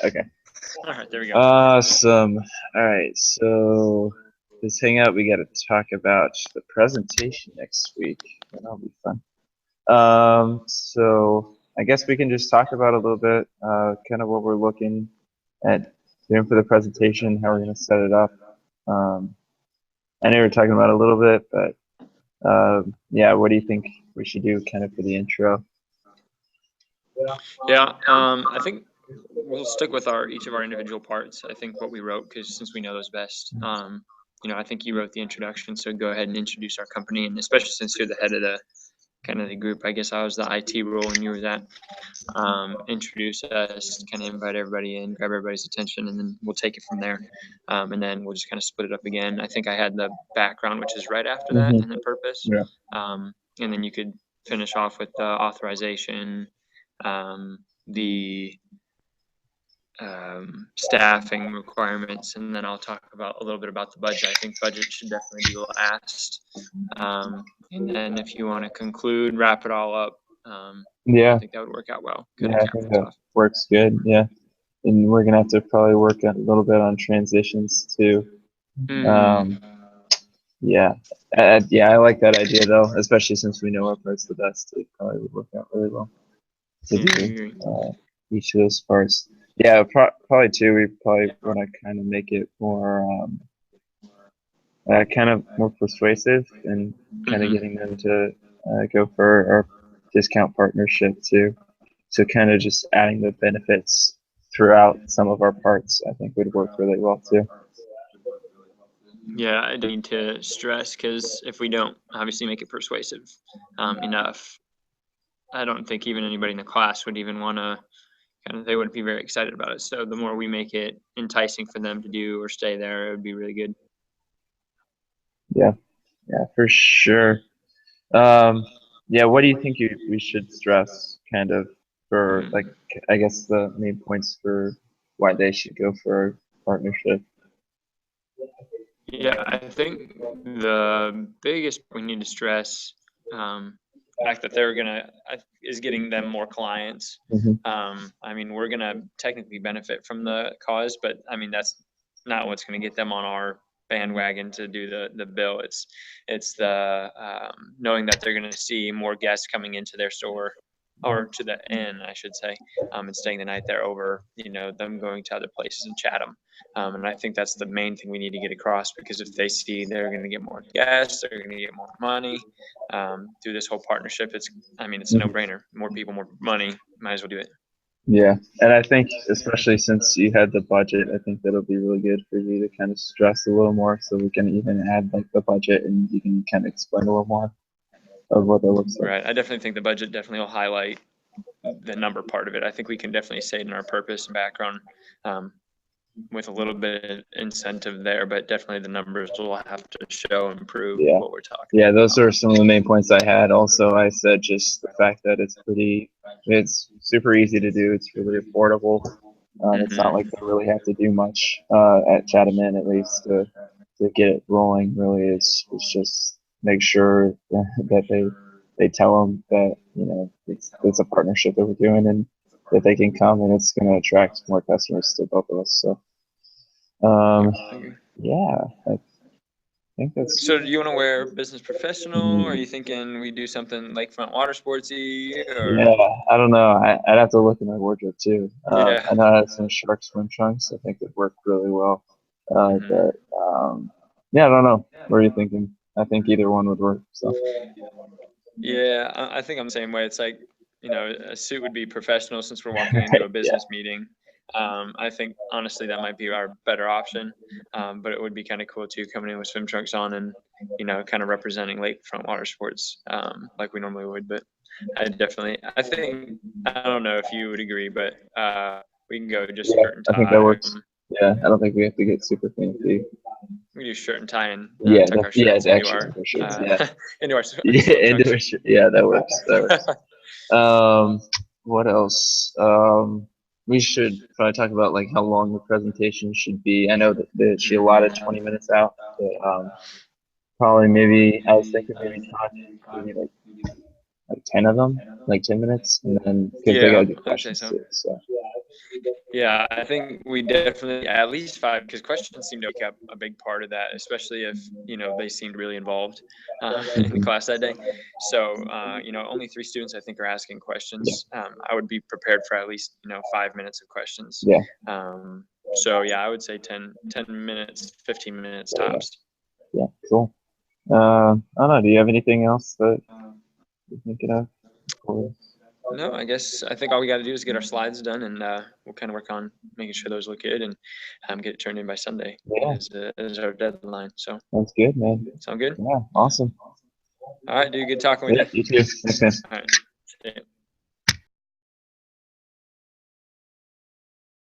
Okay. All right, there we go. Awesome. All right. So this hangout, we got to talk about the presentation next week. That'll be fun. So I guess we can just talk about a little bit, kind of what we're looking at doing for the presentation, how we're going to set it up. I know we're talking about it a little bit, but yeah, what do you think we should do kind of for the intro? Yeah, I think we'll stick with each of our individual parts. I think what we wrote, because since we know those best, I think you wrote the introduction, so go ahead and introduce our company, and especially since you're the head of the kind of the group. I guess I was the IT role and you were that. Introduce us, kind of invite everybody in, grab everybody's attention, and then we'll take it from there. And then we'll just kind of split it up again. I think I had the background, which is right after that, and the purpose. Yeah. And then you could finish off with the authorization, the staffing requirements, and then I'll talk about a little bit about the budget. I think budget should definitely be last. And then if you want to conclude, wrap it all up. Yeah. I think that would work out well. Yeah, I think that works good. Yeah. And we're gonna have to probably work a little bit on transitions too. Yeah, yeah, I like that idea though, especially since we know our parts the best. It probably would work out really well to do each of those parts. Yeah, probably too. We probably want to kind of make it more, kind of more persuasive and kind of getting them to go for our discount partnership too. So kind of just adding the benefits throughout some of our parts, I think would work really well too. Yeah, I need to stress, because if we don't obviously make it persuasive enough, I don't think even anybody in the class would even want to, they wouldn't be very excited about it. So the more we make it enticing for them to do or stay there, it would be really good. Yeah, for sure. Yeah, what do you think we should stress kind of for, like, I guess the main points for why they should go for a partnership? Yeah, I think the biggest we need to stress, the fact that they're gonna is getting them more clients. I mean, we're gonna technically benefit from the cause, but I mean that's not what's gonna get them on our bandwagon to do the bill. It's the knowing that they're gonna see more guests coming into their store, or to the inn, I should say, and staying the night there over, them going to other places in Chatham. And I think that's the main thing we need to get across, because if they see they're going to get more guests, they're going to get more money through this whole partnership, it's a no-brainer. More people, more money, might as well do it. Yeah, and I think especially since you had the budget, I think that'll be really good for you to kind of stress a little more, so we can even add like the budget and you can kind of explain a little more of what that looks like. Right. I definitely think the budget definitely will highlight the number part of it. I think we can definitely say it in our purpose and background, with a little bit of incentive there, but definitely the numbers will have to show and prove what we're talking about. Yeah, those are some of the main points I had. Also, I said just the fact that it's super easy to do. It's really affordable. It's not like they really have to do much at Chatham Inn, at least to get it rolling. Really, it's just make sure that they tell them that it's a partnership that we're doing and that they can come and it's going to attract more customers to both of us. So, yeah, I think that's. So, do you want to wear business professional, or are you thinking we do something lakefront water sportsy? Or? Yeah, I don't know. I'd have to look in my wardrobe too. Yeah. I know I have some shark swim trunks. I think it worked really well. But yeah, I don't know. What are you thinking? I think either one would work. So. Yeah, I think I'm the same way. It's like, a suit would be professional since we're walking into a business meeting. I think honestly that might be our better option, but it would be kind of cool too, coming in with swim trunks on and kind of representing lakefront water sports like we normally would. But I think I don't know if you would agree, but we can go just shirt and tie. I think that works. Yeah, I don't think we have to get super fancy. We do shirt and tie and tuck our shirts into our yeah, that works. What else? We should probably talk about like how long the presentation should be. I know that she allotted 20 minutes out, but probably maybe I was thinking maybe like like 10 of them, like 10 minutes, and then because they Yeah, gotta do I'd say questions so. too. So Yeah, I think we definitely at least 5 because questions seem to make up a big part of that, especially if they seemed really involved in the mhm, class that day. So only 3 students I think are asking yeah, questions. I would be prepared for at least 5 minutes of questions. yeah, So yeah, I would say 10 minutes, 15 minutes yeah, tops. yeah, cool. I don't know. Do you have anything else that you're thinking of? Or- No, I think all we got to do is get our slides done, and we'll kind of work on making sure those look good and get it turned in by Sunday Yeah, is our deadline. So that's good, man. sound good? Yeah, awesome. All right, dude. Good talking with Yeah, you. you too. Thanks, man. All right. See ya.